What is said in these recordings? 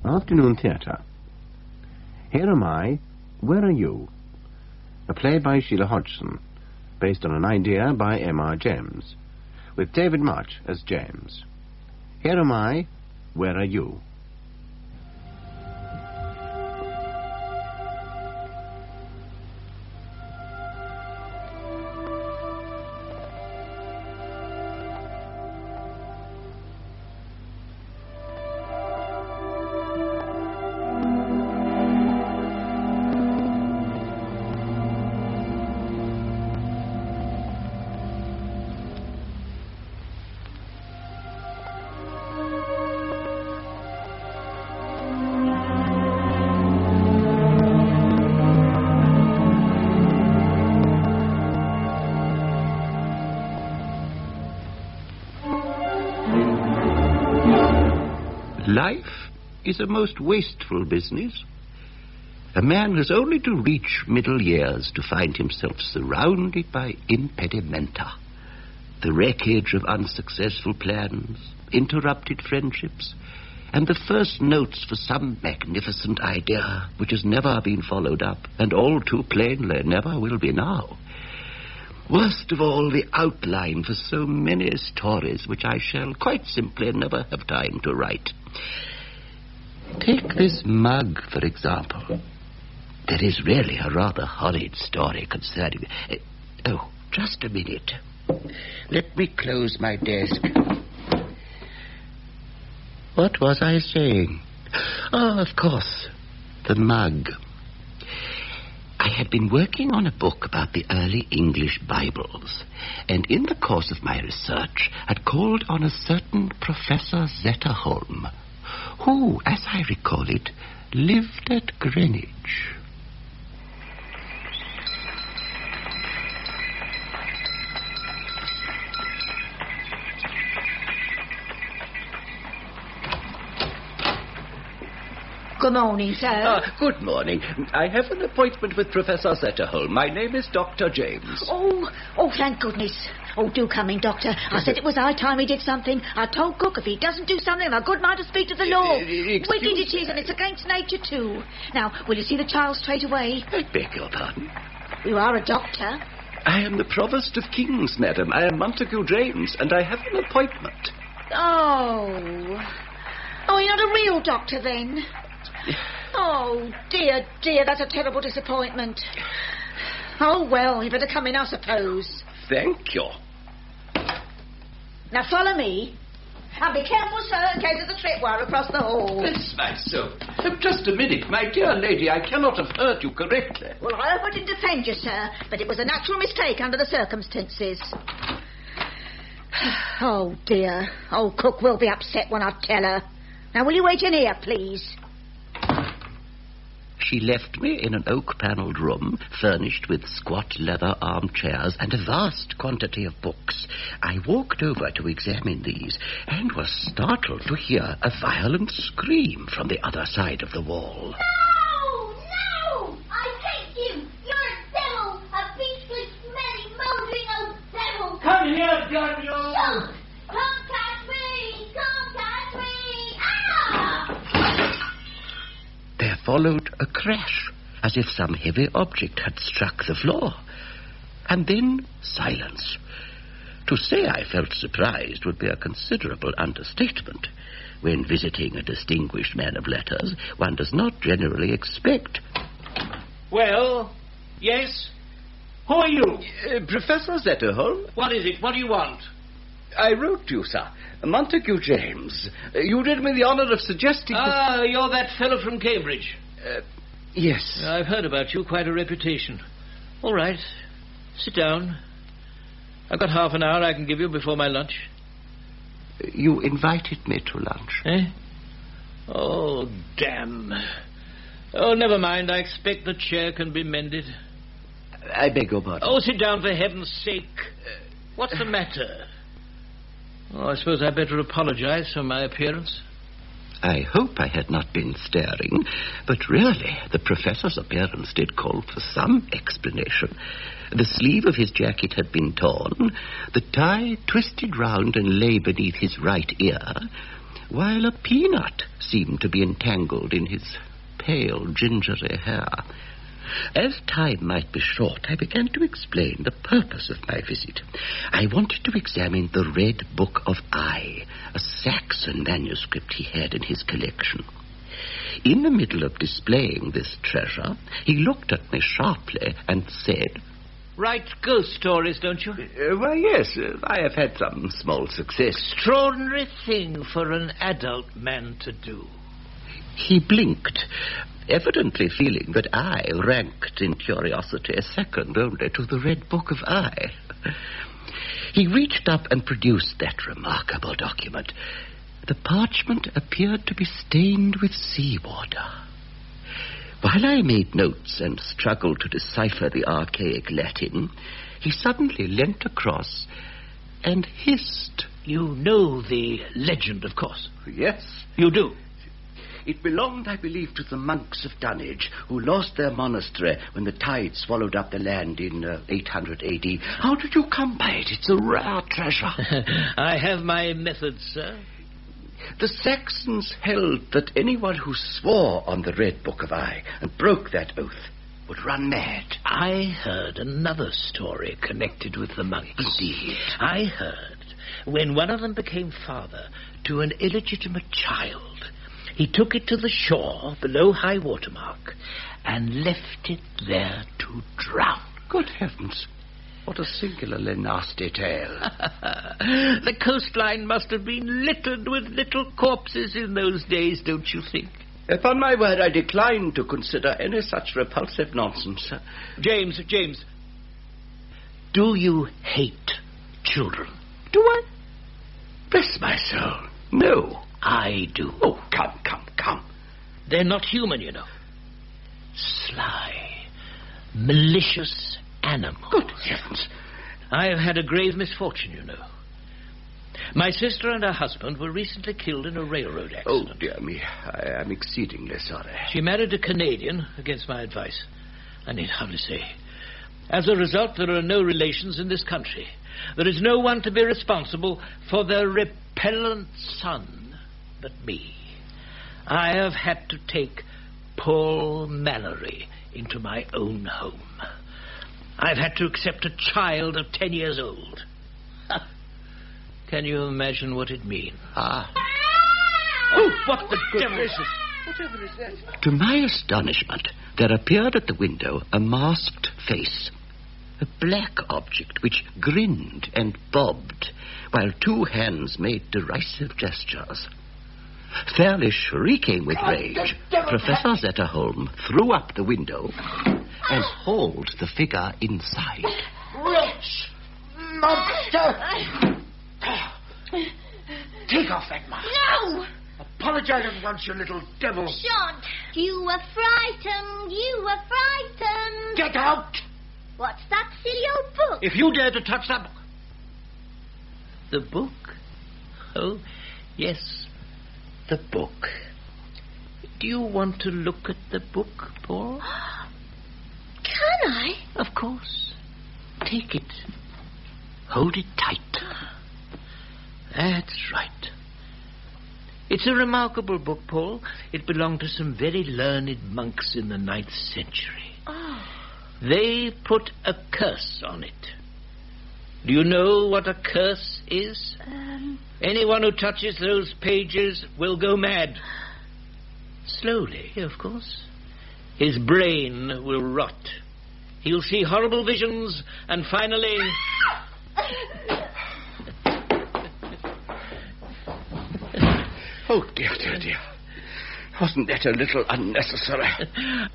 Afternoon Theatre. Here Am I, Where Are You? A play by Sheila Hodgson, based on an idea by M.R. James, with David March as James. Here Am I, Where Are You? Life is a most wasteful business. A man has only to reach middle years to find himself surrounded by impedimenta. The wreckage of unsuccessful plans, interrupted friendships, and the first notes for some magnificent idea which has never been followed up, and all too plainly never will be now. Worst of all, the outline for so many stories which I shall quite simply never have time to write. Take this mug, for example. There is really a rather horrid story concerning... Oh, just a minute. Let me close my desk. What was I saying? Oh, of course, the mug. I had been working on a book about the early English Bibles, and in the course of my research had called on a certain Professor Zetterholm, who, as I recall it, lived at Greenwich. Good morning, sir. Good morning. I have an appointment with Professor Zetterholm. My name is Dr. James. Oh, thank goodness. Oh, do come in, Doctor. I said it was high time he did something. I told Cook if he doesn't do something, I'm a good mind to speak to the law. Wicked it is, and it's against nature, too. Now, will you see the child straight away? I beg your pardon? You are a doctor. I am the Provost of Kings, madam. I am Montague James, and I have an appointment. Oh, you're not a real doctor, then? Oh, dear, that's a terrible disappointment. Oh, well, you better come in, I suppose. Thank you. Now, follow me. And be careful, sir, in case there's a tripwire across the hall. Bless my soul. Just a minute, my dear lady, I cannot have heard you correctly. Well, I hope I didn't offend you, sir, but it was a natural mistake under the circumstances. Oh, dear. Oh, Cook will be upset when I tell her. Now, will you wait in here, please? She left me in an oak-panelled room, furnished with squat leather armchairs and a vast quantity of books. I walked over to examine these, and was startled to hear a violent scream from the other side of the wall. No! I hate you! You're a devil! A beastly, smelly, mouldering old devil! Come here, Daniel! Don't! Come catch me! Come catch me! Ah! There followed a crash, as if some heavy object had struck the floor. And then silence. To say I felt surprised would be a considerable understatement. When visiting a distinguished man of letters, one does not generally expect... Well, yes? Who are you? Professor Zetterholm? What is it? What do you want? I wrote to you, sir. Montague James. You did me the honour of suggesting... You're that fellow from Cambridge. Yes. I've heard about you. Quite a reputation. All right. Sit down. I've got half an hour I can give you before my lunch. You invited me to lunch. Eh? Oh, damn. Oh, never mind. I expect the chair can be mended. I beg your pardon. Oh, sit down for heaven's sake. What's the matter? Oh, I suppose I'd better apologize for my appearance. I hope I had not been staring, but really, the professor's appearance did call for some explanation. The sleeve of his jacket had been torn, the tie twisted round and lay beneath his right ear, while a peanut seemed to be entangled in his pale, gingery hair. As time might be short, I began to explain the purpose of my visit. I wanted to examine the Red Book of I, a Saxon manuscript he had in his collection. In the middle of displaying this treasure, he looked at me sharply and said, Write ghost stories, don't you? Why, yes, I have had some small success. Extraordinary thing for an adult man to do. He blinked, evidently feeling that I ranked in curiosity second only to the Red Book of I. He reached up and produced that remarkable document. The parchment appeared to be stained with seawater. While I made notes and struggled to decipher the archaic Latin, he suddenly leant across and hissed. You know the legend, of course. Yes. You do? It belonged, I believe, to the monks of Dunwich, who lost their monastery when the tide swallowed up the land in 800 A.D. How did you come by it? It's a rare treasure. I have my methods, sir. The Saxons held that anyone who swore on the Red Book of I and broke that oath would run mad. I heard another story connected with the monks. Indeed. I heard when one of them became father to an illegitimate child, he took it to the shore below high water mark and left it there to drown. Good heavens. What a singularly nasty tale. The coastline must have been littered with little corpses in those days, don't you think? Upon my word, I decline to consider any such repulsive nonsense. James, do you hate children? Do I? Bless my soul, no. I do. Oh, come. They're not human, you know. Sly, malicious animals. Good heavens. I have had a grave misfortune, you know. My sister and her husband were recently killed in a railroad accident. Oh, dear me. I am exceedingly sorry. She married a Canadian against my advice. I need hardly say. As a result, there are no relations in this country. There is no one to be responsible for their repellent son but me. I have had to take Paul Mallory into my own home. I've had to accept a child of 10 years old. Can you imagine what it means? Ah. Oh, what the devil? Whatever is that? To my astonishment, there appeared at the window a masked face. A black object which grinned and bobbed, while two hands made derisive gestures. Fairly shrieking with rage, Professor Zetterholm threw up the window and hauled the figure inside. Wretch! Monster! Take off that mask. No! Apologize at once, you little devil. Shan't. You were frightened. Get out! What's that silly old book? If you dare to touch that book. The book? Oh, yes, the book. Do you want to look at the book, Paul? Can I? Of course. Take it. Hold it tight. That's right. It's a remarkable book, Paul. It belonged to some very learned monks in the 9th century. Oh. They put a curse on it. Do you know what a curse is? Anyone who touches those pages will go mad. Slowly, of course. His brain will rot. He'll see horrible visions, and finally... Oh, dear. Wasn't that a little unnecessary?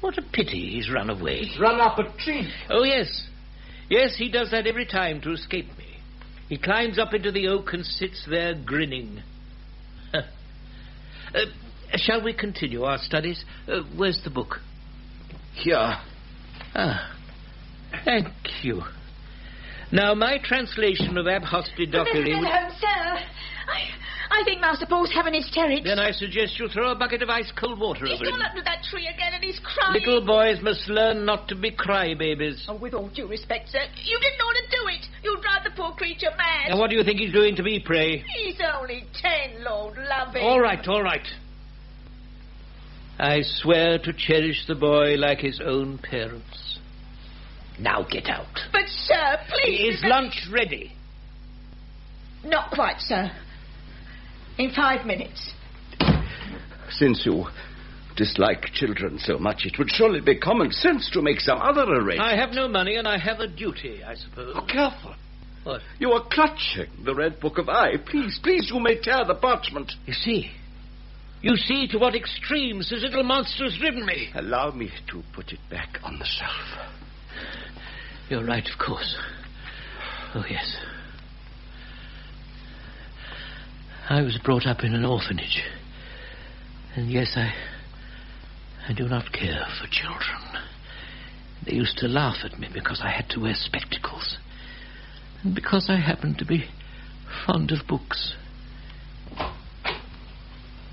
What a pity he's run away. Run up a tree. Oh, yes. Yes, he does that every time to escape me. He climbs up into the oak and sits there grinning. Shall we continue our studies? Where's the book? Here. Ah, thank you. Now, my translation of Ab Hosti Docere... Hello, sir. I I think Master Paul's having hysterics. Then I suggest you throw a bucket of ice-cold water He's over him. gone up to that tree again and he's crying. Little boys must learn not to be crybabies. Oh, with all due respect, sir, you didn't ought to do it. You'll drive the poor creature mad. Now, what do you think he's doing to me, pray? He's only 10, Lord love him. All right, all right. I swear to cherish the boy like his own parents. Now get out. But, sir, please... Is lunch ready? Not quite, sir. In 5 minutes. Since you dislike children so much, it would surely be common sense to make some other arrangement. I have no money and I have a duty, I suppose. Oh, careful. What? You are clutching the Red Book of I. Please, please, you may tear the parchment. You see to what extremes this little monster has driven me. Allow me to put it back on the shelf. You're right, of course. Oh, yes. I was brought up in an orphanage. And yes, I do not care for children. They used to laugh at me because I had to wear spectacles. And because I happened to be fond of books.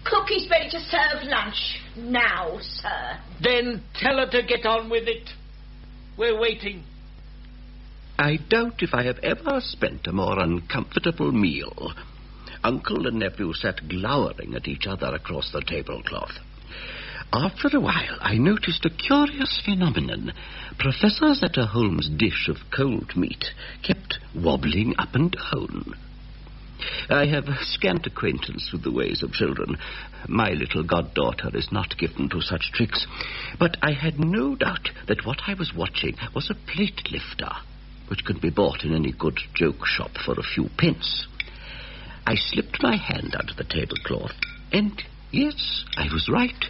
Cookie's ready to serve lunch. Now, sir. Then tell her to get on with it. We're waiting. I doubt if I have ever spent a more uncomfortable meal. Uncle and nephew sat glowering at each other across the tablecloth. After a while, I noticed a curious phenomenon. Professor Zetterholm's dish of cold meat kept wobbling up and down. I have scant acquaintance with the ways of children. My little goddaughter is not given to such tricks. But I had no doubt that what I was watching was a plate lifter, which could be bought in any good joke shop for a few pence. I slipped my hand under the tablecloth, and, yes, I was right.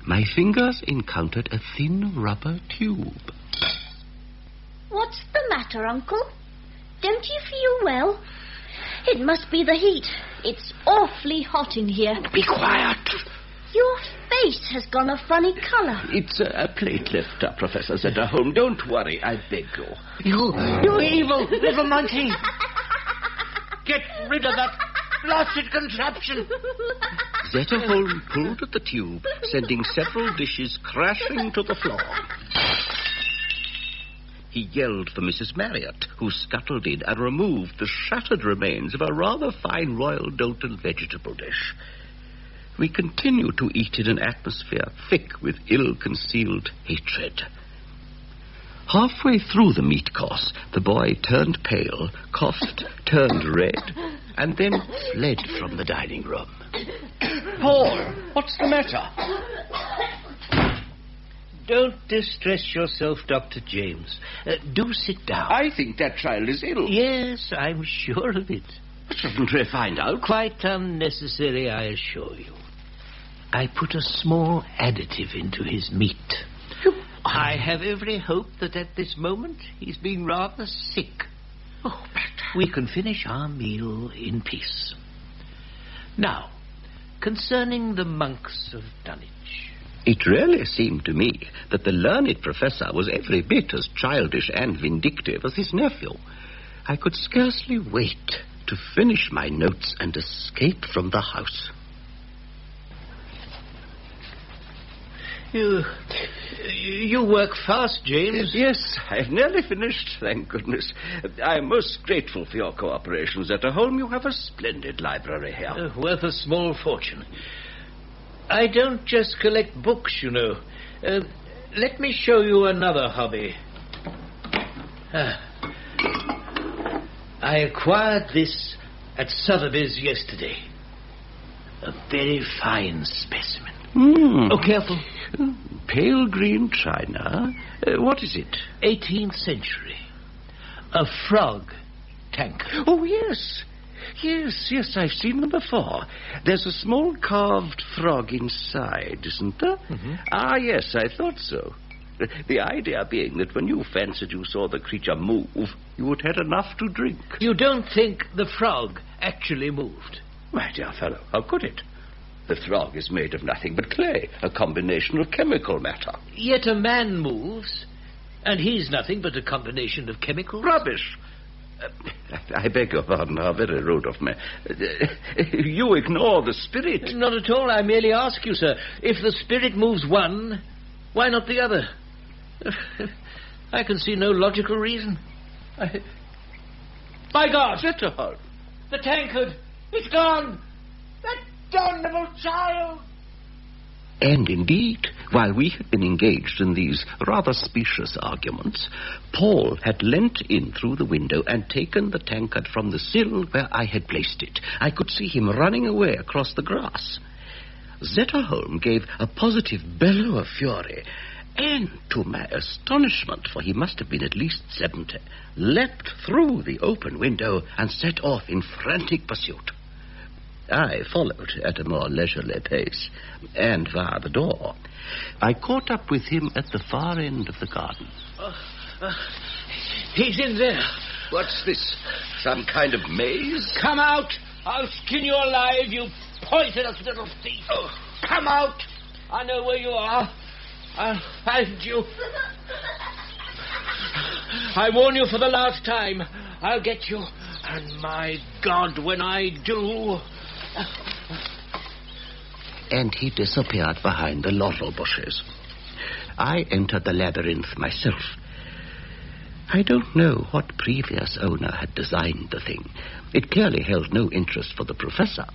My fingers encountered a thin rubber tube. What's the matter, Uncle? Don't you feel well? It must be the heat. It's awfully hot in here. Be quiet. Your face has gone a funny colour. It's a plate lifter, Professor Zetterholm. Don't worry, I beg you. You evil little monkey! Get rid of that blasted contraption! Zetterholm pulled at the tube, sending several dishes crashing to the floor. He yelled for Mrs. Marriot, who scuttled in and removed the shattered remains of a rather fine royal Doulton vegetable dish. We continued to eat in an atmosphere thick with ill-concealed hatred. Halfway through the meat course, the boy turned pale, coughed, turned red, and then fled from the dining room. Paul, what's the matter? Don't distress yourself, Dr. James. Do sit down. I think that child is ill. Yes, I'm sure of it. Shouldn't we find out? Quite unnecessary, I assure you. I put a small additive into his meat. I have every hope that at this moment he's been rather sick. Oh, but... We can finish our meal in peace. Now, concerning the monks of Dunwich. It really seemed to me that the learned professor was every bit as childish and vindictive as his nephew. I could scarcely wait to finish my notes and escape from the house. You work fast, James. Yes, I've nearly finished, thank goodness. I'm most grateful for your cooperation, Zetterholm. You have a splendid library here. Worth a small fortune. I don't just collect books, you know. Let me show you another hobby. I acquired this at Sotheby's yesterday. A very fine specimen. Oh, careful. Pale green china. What is it? 18th century. A frog tankard. Oh, yes. Yes, I've seen them before. There's a small carved frog inside, isn't there? Mm-hmm. Ah, yes, I thought so. The idea being that when you fancied you saw the creature move, you had had enough to drink. You don't think the frog actually moved? My dear fellow, how could it? The frog is made of nothing but clay, a combination of chemical matter. Yet a man moves, and he's nothing but a combination of chemicals. Rubbish. I beg your pardon, how very rude of me. You ignore the spirit. Not at all. I merely ask you, sir, if the spirit moves one, why not the other? I can see no logical reason. By God! Zetterholm! The tankard! It's gone! That damnable child! And indeed, while we had been engaged in these rather specious arguments, Paul had leant in through the window and taken the tankard from the sill where I had placed it. I could see him running away across the grass. Zetterholm gave a positive bellow of fury, and, to my astonishment, for he must have been at least 70, leapt through the open window and set off in frantic pursuit. I followed at a more leisurely pace, and via the door. I caught up with him at the far end of the garden. He's in there. What's this? Some kind of maze? Come out! I'll skin you alive, you poisonous little thief! Oh. Come out! I know where you are. I'll find you. I warn you for the last time. I'll get you. And my God, when I do... And he disappeared behind the laurel bushes. I entered the labyrinth myself. I don't know what previous owner had designed the thing. It clearly held no interest for the professor,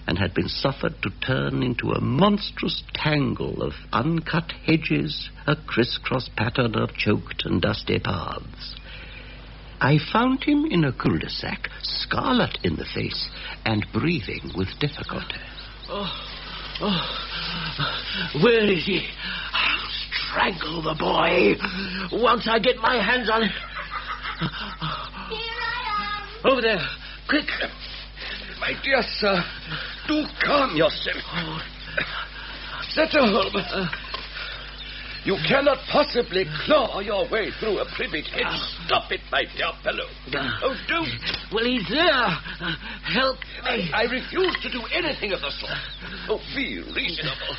and had been suffered to turn into a monstrous tangle of uncut hedges, a crisscross pattern of choked and dusty paths. I found him in a cul-de-sac, scarlet in the face, and breathing with difficulty. Where is he? I'll strangle the boy once I get my hands on him. Here I am. Over there, quick. My dear sir, do calm yourself. Zetterholm, you cannot possibly claw your way through a privet hedge. Stop it, my dear fellow. Oh, don't. Well, he's there. Help me. I refuse to do anything of the sort. Oh, be reasonable.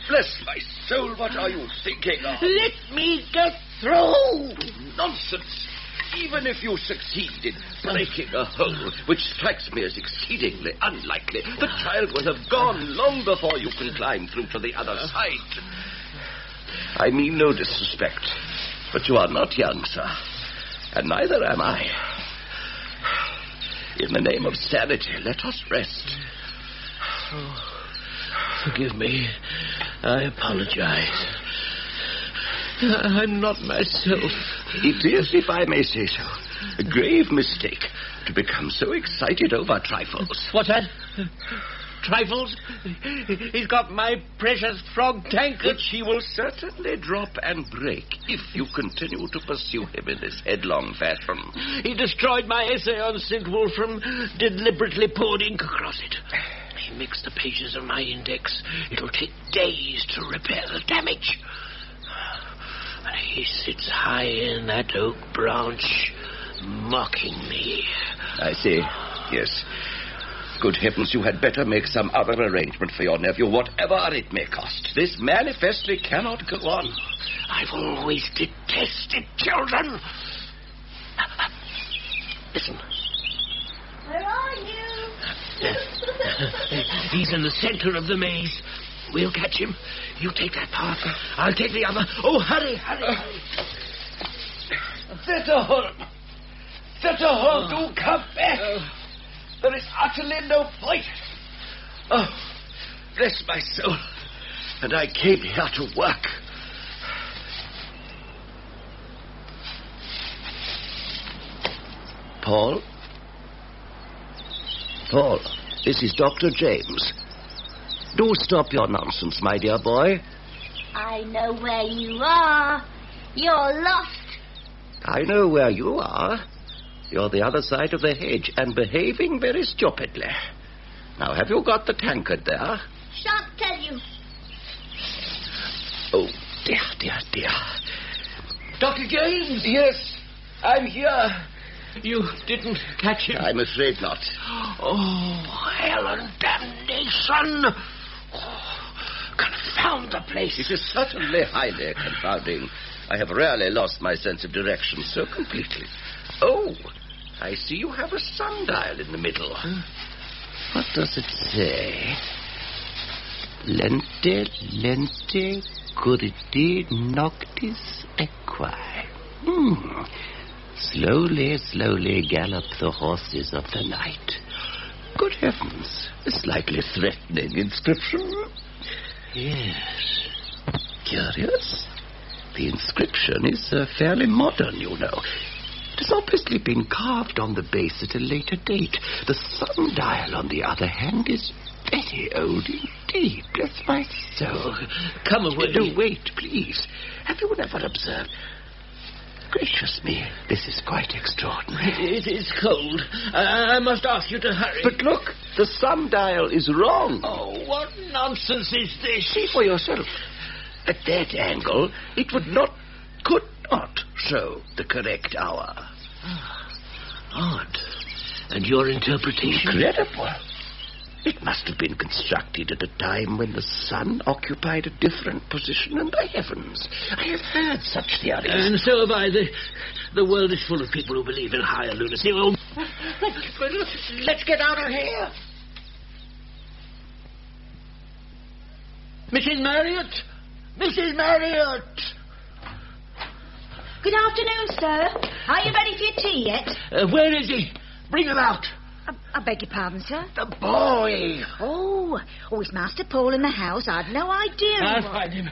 Bless my soul, what are you thinking of? Let me get through. Nonsense. Even if you succeed in breaking a hole, which strikes me as exceedingly unlikely, the child will have gone long before you can climb through to the other side. I mean no disrespect, but you are not young, sir, and neither am I. In the name of sanity, let us rest. Forgive me. I apologize. I'm not myself. It is, if I may say so, a grave mistake to become so excited over trifles. What's that? Trifles? He's got my precious frog tankard. Which he will certainly drop and break if you continue to pursue him in this headlong fashion. He destroyed my essay on St. Wolfram, deliberately poured ink across it. He mixed the pages of my index. It'll take days to repair the damage. He sits high in that oak branch, mocking me. I see. Yes. Good heavens, you had better make some other arrangement for your nephew, whatever it may cost. This manifestly cannot go on. I've always detested children. Listen. Where are you? He's in the center of the maze. We'll catch him. You take that path. I'll take the other. Oh, hurry, hurry. Zetterholm! Zetterholm, do come back! There is utterly no point. Oh, bless my soul. And I came here to work. Paul? Paul, this is Dr. James. Do stop your nonsense, my dear boy. I know where you are. You're lost. I know where you are. You're the other side of the hedge and behaving very stupidly. Now, have you got the tankard there? Shan't tell you. Oh, dear, dear, dear. Dr. James! Yes, I'm here. You didn't catch him? I'm afraid not. Oh, hell and damnation! Oh, confound the place. It is certainly highly confounding. I have rarely lost my sense of direction so completely. Oh, I see you have a sundial in the middle. What does it say? Lente, currite, noctis, equi. Slowly gallop the horses of the night. Good heavens, a slightly threatening inscription. Yes. Curious. The inscription is fairly modern, you know. It has obviously been carved on the base at a later date. The sundial, on the other hand, is very old indeed. Bless my soul. Come away. No, wait, please. Have you never observed? Gracious me, this is quite extraordinary. It is cold. I must ask you to hurry. But look, the sundial is wrong. Oh, what nonsense is this? See for yourself. At that angle, it could not show the correct hour. Odd. And your interpretation? Incredible. It must have been constructed at a time when the sun occupied a different position in the heavens. I have heard such theories. And so have I. The world is full of people who believe in higher lunacy. Oh, let's get out of here. Mrs. Marriott! Mrs. Marriott! Good afternoon, sir. Are you ready for your tea yet? Where is he? Bring him out. I beg your pardon, sir? The boy. Oh, is Master Paul in the house? I'd no idea. I'll find him.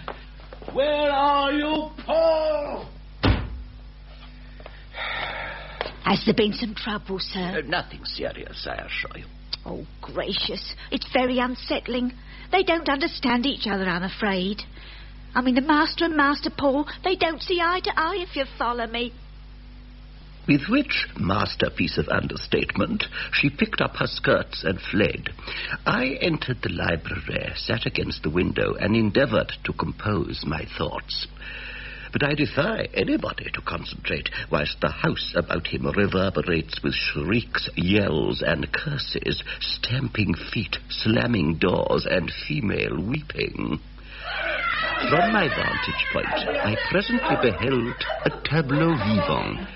Where are you, Paul? Has there been some trouble, sir? Nothing serious, I assure you. Oh, gracious. It's very unsettling. They don't understand each other, I'm afraid. I mean, the Master and Master Paul, they don't see eye to eye, if you follow me. With which masterpiece of understatement, she picked up her skirts and fled. I entered the library, sat against the window, and endeavoured to compose my thoughts. But I defy anybody to concentrate, whilst the house about him reverberates with shrieks, yells, and curses, stamping feet, slamming doors, and female weeping. From my vantage point, I presently beheld a tableau vivant.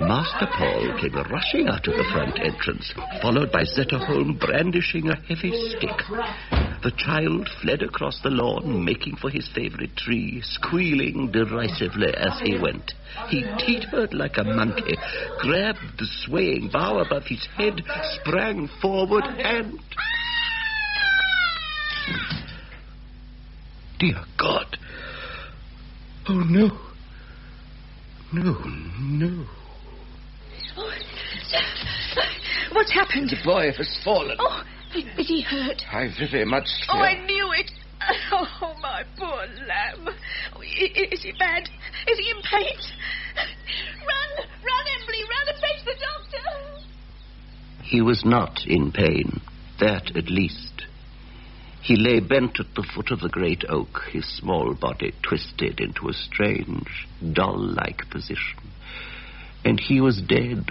Master Paul came rushing out of the front entrance, followed by Zetterholm brandishing a heavy stick. The child fled across the lawn, making for his favourite tree, squealing derisively as he went. He teetered like a monkey, grabbed the swaying bough above his head, sprang forward, and... Dear God! Oh, no. No. Oh, what's happened? The boy has fallen. Oh, is he hurt? I very much fear. Oh, I knew it. Oh, my poor lamb. Oh, is he bad? Is he in pain? Run, Emily, run and fetch the doctor. He was not in pain, that at least. He lay bent at the foot of the great oak, his small body twisted into a strange, doll-like position. And he was dead.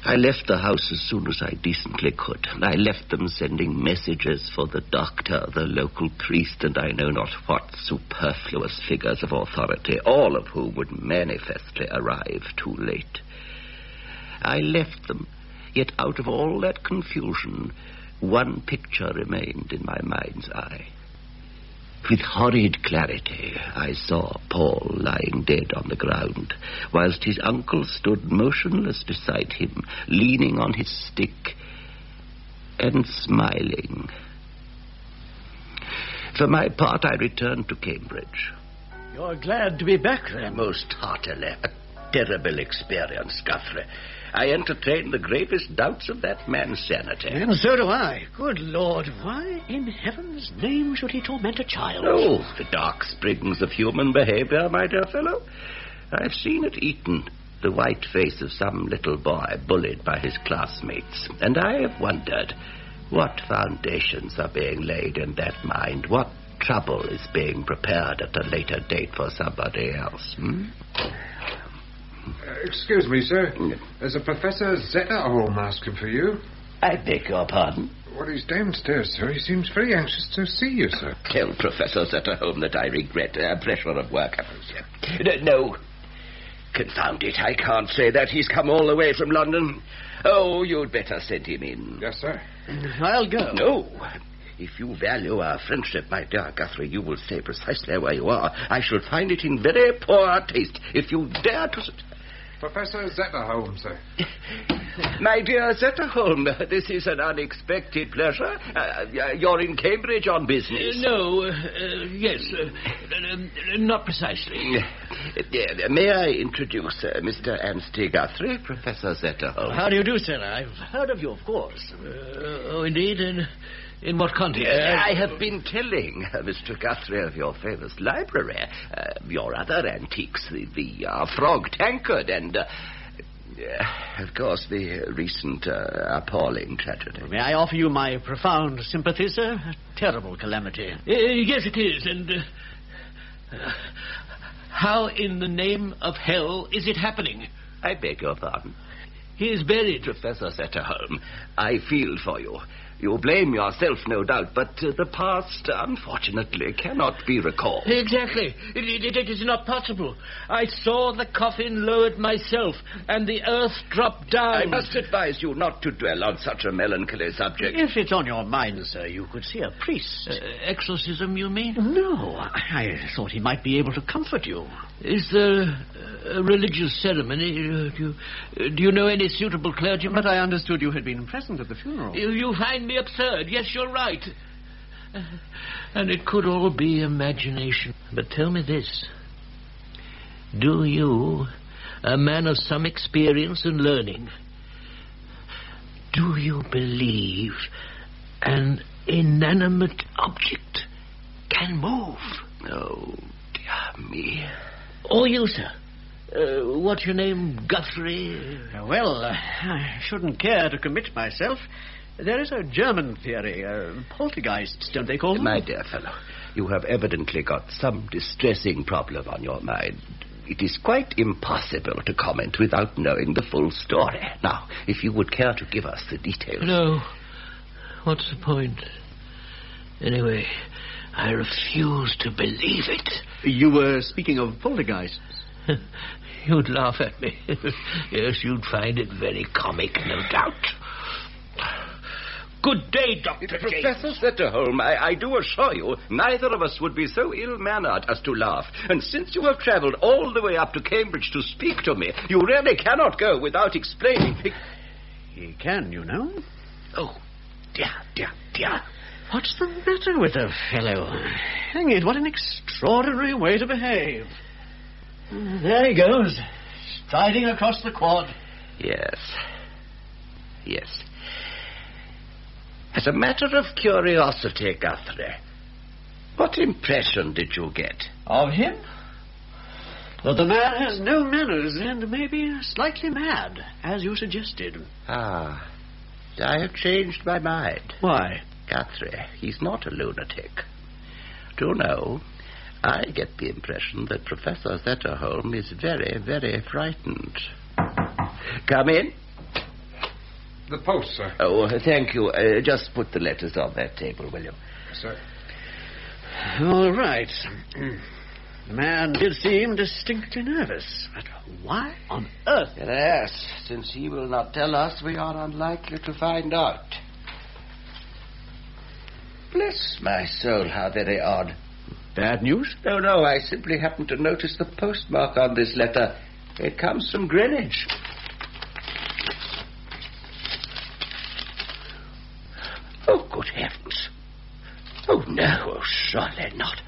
I left the house as soon as I decently could. I left them sending messages for the doctor, the local priest, and I know not what superfluous figures of authority, all of whom would manifestly arrive too late. I left them, yet out of all that confusion, one picture remained in my mind's eye. With horrid clarity, I saw Paul lying dead on the ground, whilst his uncle stood motionless beside him, leaning on his stick and smiling. For my part, I returned to Cambridge. You're glad to be back then? Most heartily. A terrible experience, Guthrie. I entertain the gravest doubts of that man's sanity. And so do I. Good Lord, why in heaven's name should he torment a child? Oh, the dark springs of human behavior, my dear fellow. I've seen at Eton the white face of some little boy bullied by his classmates, and I have wondered what foundations are being laid in that mind, what trouble is being prepared at a later date for somebody else. Excuse me, sir. There's a Professor Zetterholm asking for you. I beg your pardon? Well, he's downstairs, sir. He seems very anxious to see you, sir. Tell Professor Zetterholm that I regret pressure of work. No. Confound it, I can't say that. He's come all the way from London. Oh, you'd better send him in. Yes, sir. I'll go. No. If you value our friendship, my dear Guthrie, you will stay precisely where you are. I shall find it in very poor taste if you dare to... Professor Zetterholm, sir. My dear Zetterholm, this is an unexpected pleasure. You're in Cambridge on business. Yes, not precisely. May I introduce Mr. Anstey Guthrie, Professor Zetterholm? How do you do, sir? I've heard of you, of course. Indeed, in what context? I have been telling Mr. Guthrie of your famous library, your other antiques, the frog tankard, and, of course, the recent appalling tragedy. May I offer you my profound sympathy, sir? A terrible calamity. Yes, it is, and how in the name of hell is it happening? I beg your pardon. He is buried. Professor Zetterholm, I feel for you. You blame yourself, no doubt, but the past, unfortunately, cannot be recalled. Exactly. It is not possible. I saw the coffin lowered myself, and the earth dropped down. I must advise you not to dwell on such a melancholy subject. If it's on your mind, sir, you could see a priest. Exorcism, you mean? No, I thought he might be able to comfort you. Is there a religious ceremony? Do you know any suitable clergyman? But I understood you had been present at the funeral. You find me absurd. Yes, you're right. And it could all be imagination. But tell me this. Do you, a man of some experience and learning, do you believe an inanimate object can move? Oh, dear me. Or you, sir? What's your name, Guthrie? I shouldn't care to commit myself. There is a German theory, poltergeists, don't they call them? My dear fellow, you have evidently got some distressing problem on your mind. It is quite impossible to comment without knowing the full story. Now, if you would care to give us the details. No. What's the point? Anyway, I refuse to believe it. You were speaking of poltergeists. You'd laugh at me. Yes, you'd find it very comic, no doubt. Good day, Dr. Professor Zetterholm, I do assure you, neither of us would be so ill-mannered as to laugh. And since you have travelled all the way up to Cambridge to speak to me, you really cannot go without explaining. He can, you know. Oh, dear. What's the matter with the fellow? Hang it, what an extraordinary way to behave. There he goes, striding across the quad. Yes. As a matter of curiosity, Guthrie, what impression did you get? Of him? Well, the man has no manners and maybe slightly mad, as you suggested. I have changed my mind. Why? Guthrie, he's not a lunatic. Do you know, I get the impression that Professor Zetterholm is very, very frightened. Come in. The post, sir. Oh, thank you. Just put the letters on that table, will you? Sir. All right. The man did seem distinctly nervous. But why on earth? Yes, since he will not tell us, we are unlikely to find out. Bless my soul, how very odd. Bad news? No, I simply happened to notice the postmark on this letter. It comes from Greenwich. Oh, good heavens. Oh, no, surely not.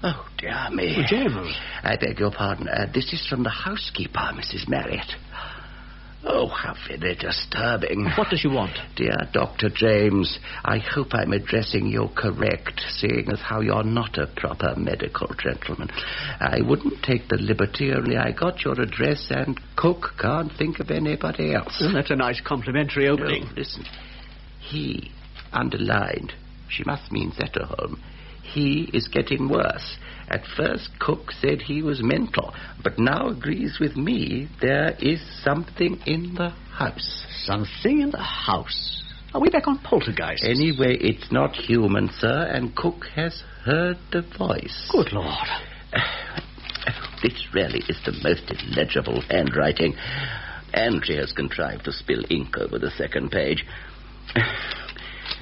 Oh, dear me. Oh, James. I beg your pardon. This is from the housekeeper, Mrs. Marriott. Oh, how very disturbing. What does she want? Dear Dr. James, I hope I'm addressing you correct, seeing as how you're not a proper medical gentleman. I wouldn't take the liberty, only I got your address and cook can't think of anybody else. Well, that's a nice complimentary opening. No, listen. He, underlined, she must mean Zetterholm. He is getting worse. At first, Cook said he was mental, but now agrees with me there is something in the house. Something in the house? Are we back on poltergeists? Anyway, it's not human, sir, and Cook has heard the voice. Good Lord. this really is the most illegible handwriting. And she has contrived to spill ink over the second page.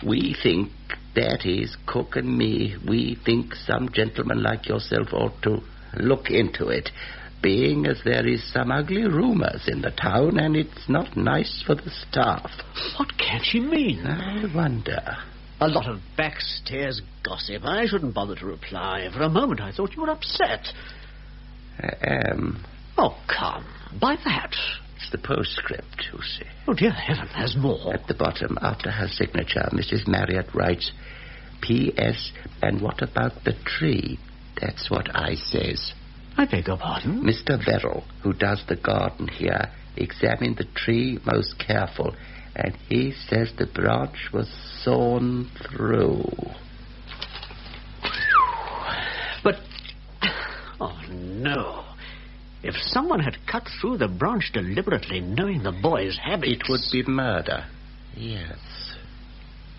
We think, that is, Cook and me, we think some gentleman like yourself ought to look into it, being as there is some ugly rumours in the town, and it's not nice for the staff. What can she mean? I wonder. A lot of backstairs gossip. I shouldn't bother to reply. For a moment I thought you were upset. I am. Oh, come. By that. It's the postscript, you see. Oh, dear heaven, there's more. At the bottom, after her signature, Mrs. Marriott writes, P.S. And what about the tree? That's what I says. I beg your pardon? Mr. Verrill, who does the garden here, examined the tree most careful, and he says the branch was sawn through. But, oh, no. If someone had cut through the branch deliberately, knowing the boy's habits... It would be murder. Yes.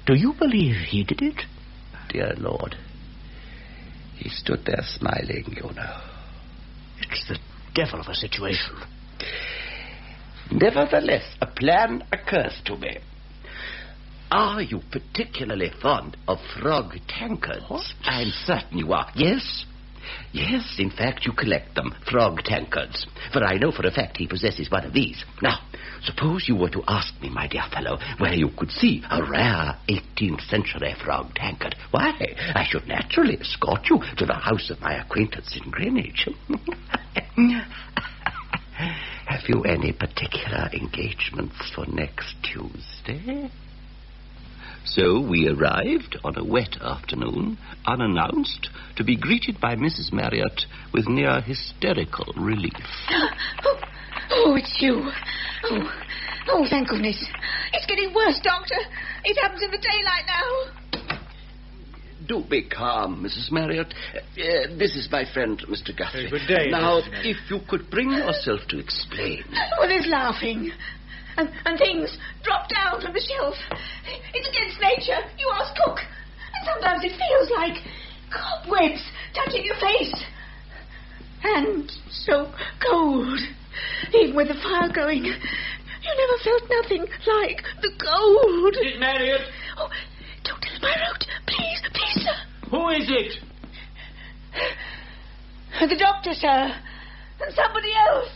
Do you believe he did it? Dear Lord. He stood there smiling, you know. It's the devil of a situation. Nevertheless, a plan occurs to me. Are you particularly fond of frog tankards? What? I'm certain you are. Yes? Yes, in fact, you collect them, frog tankards. For I know for a fact he possesses one of these. Now, suppose you were to ask me, my dear fellow, where you could see a rare 18th century frog tankard. Why, I should naturally escort you to the house of my acquaintance in Greenwich. Have you any particular engagements for next Tuesday? So we arrived on a wet afternoon, unannounced, to be greeted by Mrs. Marriott with near hysterical relief. Oh, it's you. Oh, thank goodness. It's getting worse, Doctor. It happens in the daylight now. Do be calm, Mrs. Marriott. This is my friend, Mr. Guthrie. Good day. Now, if you could bring yourself to explain. Well, there's laughing. And things drop down from the shelf. It's against nature. You ask Cook. And sometimes it feels like cobwebs touching your face. And so cold. Even with the fire going, you never felt nothing like the cold. Miss Marriott? Oh, don't tell Marriott. Please, sir. Who is it? The doctor, sir. And somebody else.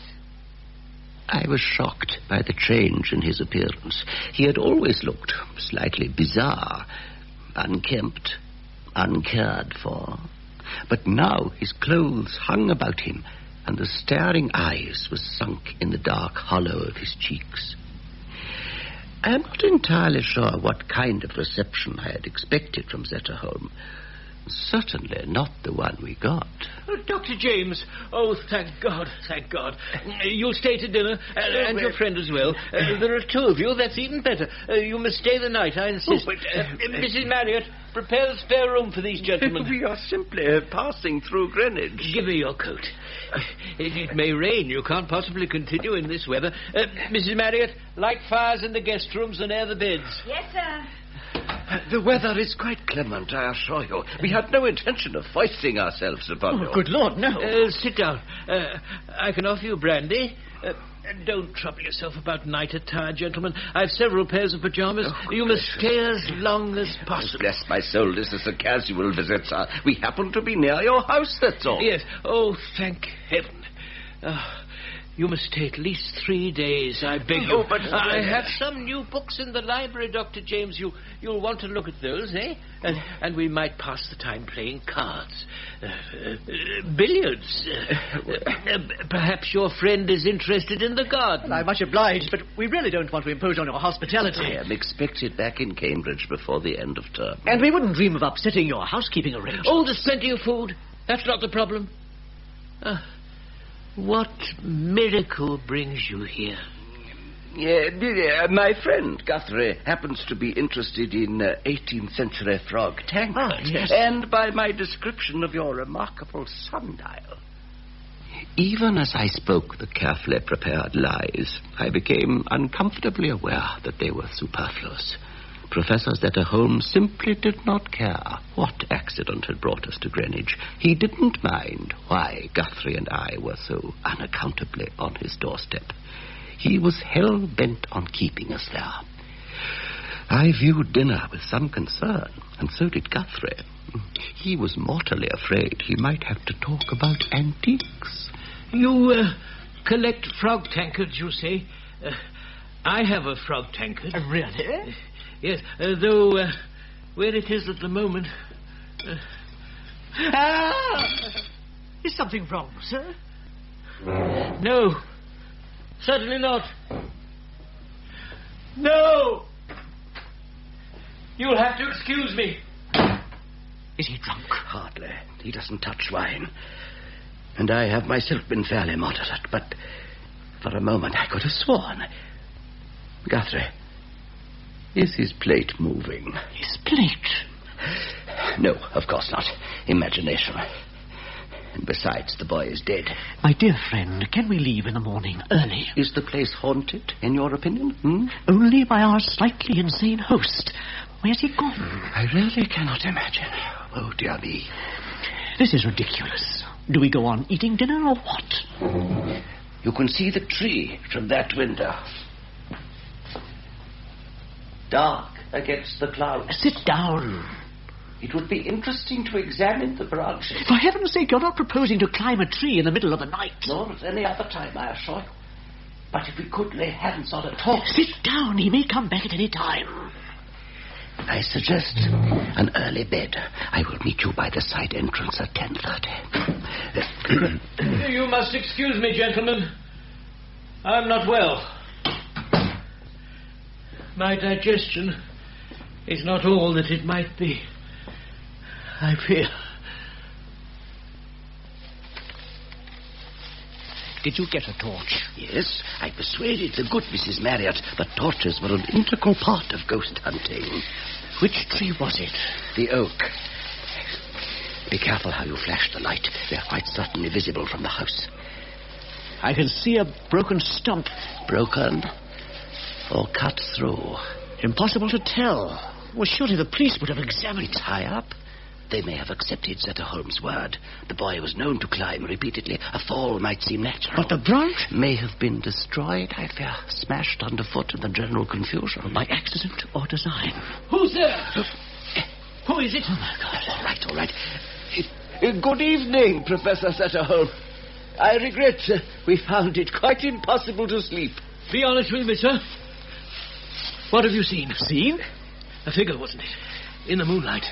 I was shocked by the change in his appearance. He had always looked slightly bizarre, unkempt, uncared for. But now his clothes hung about him, and the staring eyes were sunk in the dark hollow of his cheeks. I am not entirely sure what kind of reception I had expected from Zetterholm. Certainly not the one we got. Dr. James. Oh, thank God, thank God. You'll stay to dinner, and your friend as well. There are two of you, that's even better. You must stay the night, I insist. Mrs. Marriott, prepare the spare room for these gentlemen. We are simply passing through Greenwich. Give me your coat. It may rain. You can't possibly continue in this weather. Mrs. Marriott, light fires in the guest rooms and air the beds. Yes, sir. The weather is quite clement, I assure you. We had no intention of foisting ourselves upon you. Good Lord, no. Sit down. I can offer you brandy. Don't trouble yourself about night attire, gentlemen. I've several pairs of pajamas. You must stay as long as possible. Bless my soul, this is a casual visit, sir. We happen to be near your house, that's all. Yes. Oh, thank heaven. You must stay at least 3 days, I beg you. But I have some new books in the library, Dr. James. You'll want to look at those, eh? And we might pass the time playing cards. Billiards. Perhaps your friend is interested in the garden. Well, I'm much obliged, but we really don't want to impose on your hospitality. I am expected back in Cambridge before the end of term. And we wouldn't dream of upsetting your housekeeping arrangements. Oh, there's plenty of food. That's not the problem. What miracle brings you here? My friend Guthrie happens to be interested in 18th century frog tankards. Yes. And by my description of your remarkable sundial. Even as I spoke the carefully prepared lies, I became uncomfortably aware that they were superfluous. Professor Zetterholm simply did not care what accident had brought us to Greenwich. He didn't mind why Guthrie and I were so unaccountably on his doorstep. He was hell-bent on keeping us there. I viewed dinner with some concern, and so did Guthrie. He was mortally afraid he might have to talk about antiques. You collect frog tankards, you say? I have a frog tankard. Really? Yes, though where it is at the moment... Is something wrong, sir? No, certainly not. No! You'll have to excuse me. Is he drunk? Hardly. He doesn't touch wine. And I have myself been fairly moderate, but for a moment I could have sworn. Guthrie, is his plate moving? His plate? No, of course not. Imagination. And besides, the boy is dead. My dear friend, can we leave in the morning early? Is the place haunted, in your opinion? Only by our slightly insane host. Where's he gone? I really cannot imagine. Oh, dear me. This is ridiculous. Do we go on eating dinner or what? You can see the tree from that window. Dark against the clouds. Sit down. It would be interesting to examine the branches. For heaven's sake, you're not proposing to climb a tree in the middle of the night. Nor at any other time, I assure you. But if we could lay hands on a torch... Sit down. He may come back at any time. I suggest an early bed. I will meet you by the side entrance at 10:30. You must excuse me, gentlemen. I'm not well. My digestion is not all that it might be, I fear. Did you get a torch? Yes, I persuaded the good Mrs. Marriott that torches were an integral part of ghost hunting. Which tree was it? The oak. Be careful how you flash the light. They're quite certainly visible from the house. I can see a broken stump. Broken or cut through? Impossible to tell. Well, surely the police would have examined. It's high up. They may have accepted Zetterholm's word. The boy was known to climb repeatedly. A fall might seem natural. But the branch? May have been destroyed, I fear. Smashed underfoot in the general confusion. By accident or design? Who's there? Who is it? Oh, my God. All right. Good evening, Professor Zetterholm. I regret we found it quite impossible to sleep. Be honest with me, sir. What have you seen? Seen? A figure, wasn't it? In the moonlight.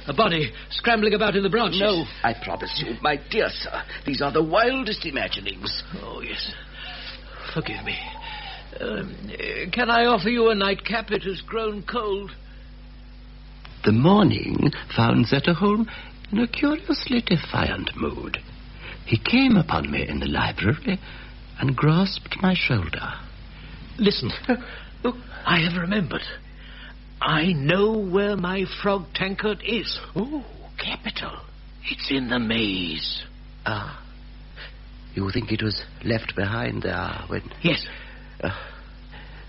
A body scrambling about in the branches. No, I promise you, my dear sir, these are the wildest imaginings. Oh, yes. Forgive me. Can I offer you a nightcap? It has grown cold. The morning found Zetterholm in a curiously defiant mood. He came upon me in the library and grasped my shoulder. Listen. I have remembered. I know where my frog tankard is. Oh, capital. It's in the maze. Ah. You think it was left behind there when... Yes.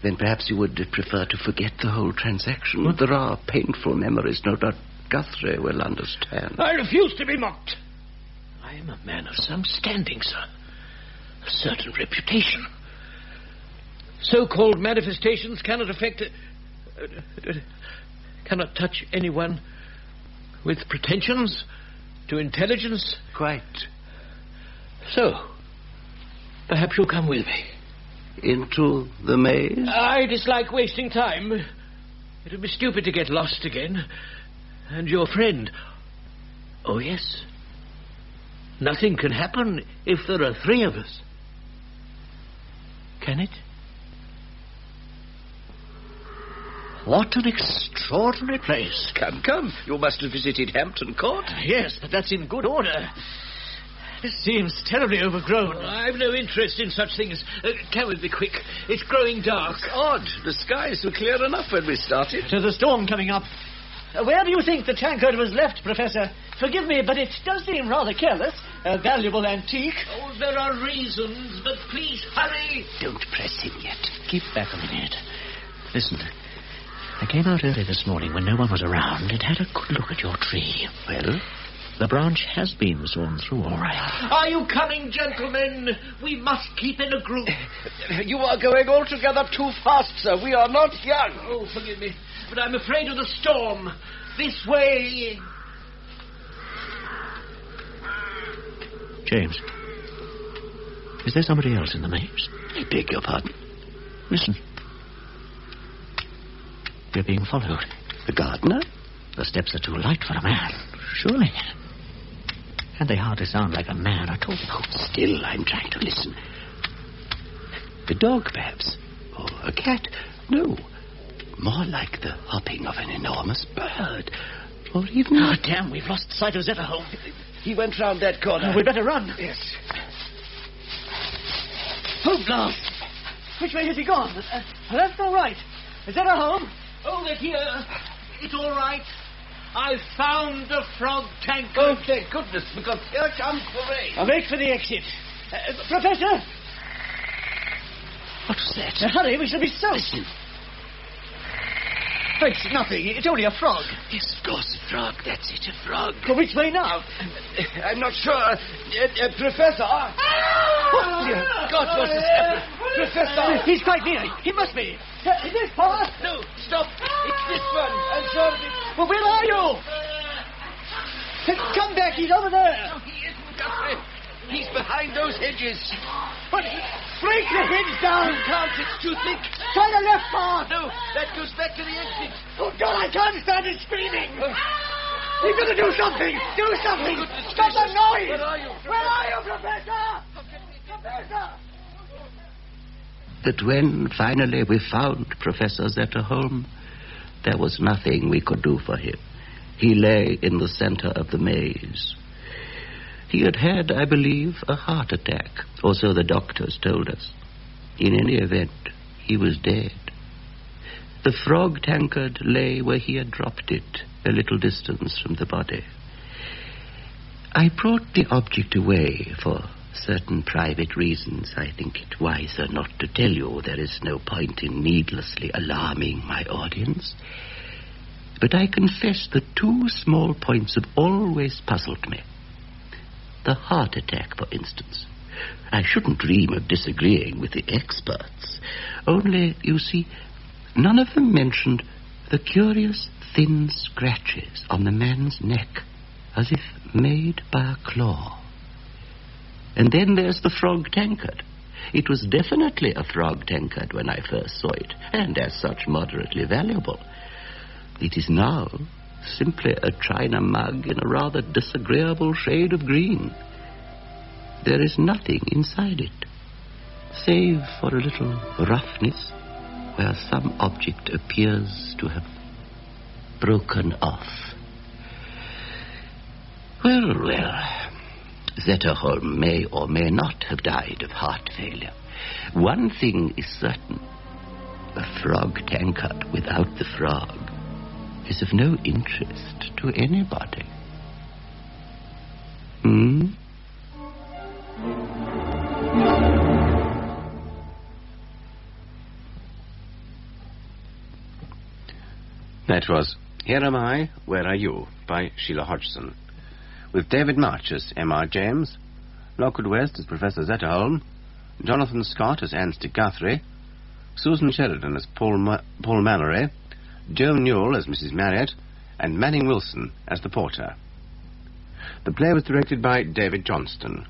Then perhaps you would prefer to forget the whole transaction. There are painful memories, no doubt Guthrie will understand. I refuse to be mocked. I am a man of some standing, sir. A certain reputation. So-called manifestations cannot affect... cannot touch anyone with pretensions to intelligence. Quite. So, perhaps you'll come with me. Into the maze? I dislike wasting time. It would be stupid to get lost again. And your friend... Oh, yes. Nothing can happen if there are three of us. Can it? What an extraordinary place. Come. You must have visited Hampton Court. Yes, but that's in good order. This seems terribly overgrown. I've no interest in such things. Come with me quick. It's growing dark. It's odd. The skies were clear enough when we started. There's a storm coming up. Where do you think the tankard was left, Professor? Forgive me, but it does seem rather careless. A valuable antique. Oh, there are reasons, but please hurry. Don't press him yet. Keep back a minute. Listen. I came out early this morning when no one was around and had a good look at your tree. Well? The branch has been sawn through, all right. Are you coming, gentlemen? We must keep in a group. You are going altogether too fast, sir. We are not young. Oh, forgive me, but I'm afraid of the storm. This way. James, is there somebody else in the maze? I beg your pardon. Listen. We're being followed. The gardener? The steps are too light for a man, surely. And they hardly sound like a man at all. Oh, still, I'm trying to listen. A dog, perhaps? Or a cat? No. More like the hopping of an enormous bird. Or even... Oh, damn, we've lost sight of Zetterholm. He went round that corner. We'd better run. Yes. Oh, blast! Which way has he gone? Left or right? Zetterholm? Oh, they're here. It's all right. I found the frog tank. Oh, thank goodness, because here comes the rain. I'll make for the exit. Professor? What was that? Hurry, we shall be soaked. Listen. It's nothing. It's only a frog. Yes, of course, a frog. That's it, a frog. Well, which way now? I'm not sure. Professor. Oh, dear God, what has happened? Professor. He's quite near. He must be. This path? No, stop. It's this one. I'm sure of it. Well, where are you? Come back. He's over there. No, he isn't, Guthrie. He's behind those hedges. But break the hedge down. You can't. It's too thick. Try the left path. No, that goes back to the exit. Oh, God, I can't stand it screaming. We've got to do something. Do something. Stop the noise. Where are you? Where are you, Professor? Professor. That when finally we found Professor Zetterholm, there was nothing we could do for him. He lay in the center of the maze. He had had, I believe, a heart attack, or so the doctors told us. In any event, he was dead. The frog tankard lay where he had dropped it, a little distance from the body. I brought the object away for certain private reasons. I think it wiser not to tell you. There is no point in needlessly alarming my audience. But I confess that two small points have always puzzled me. The heart attack, for instance. I shouldn't dream of disagreeing with the experts. Only, you see, none of them mentioned the curious thin scratches on the man's neck, as if made by a claw. And then there's the frog tankard. It was definitely a frog tankard when I first saw it, and as such moderately valuable. It is now simply a china mug in a rather disagreeable shade of green. There is nothing inside it, save for a little roughness where some object appears to have broken off. Well, Zetterholm may or may not have died of heart failure. One thing is certain. A frog tankard without the frog is of no interest to anybody. That was Here Am I, Where Are You by Sheila Hodgson, with David March as M.R. James, Lockwood West as Professor Zetterholm, Jonathan Scott as Anstey Guthrie, Susan Sheridan as Paul Mallory, Joan Newell as Mrs. Marriot, and Manning Wilson as the porter. The play was directed by David Johnston,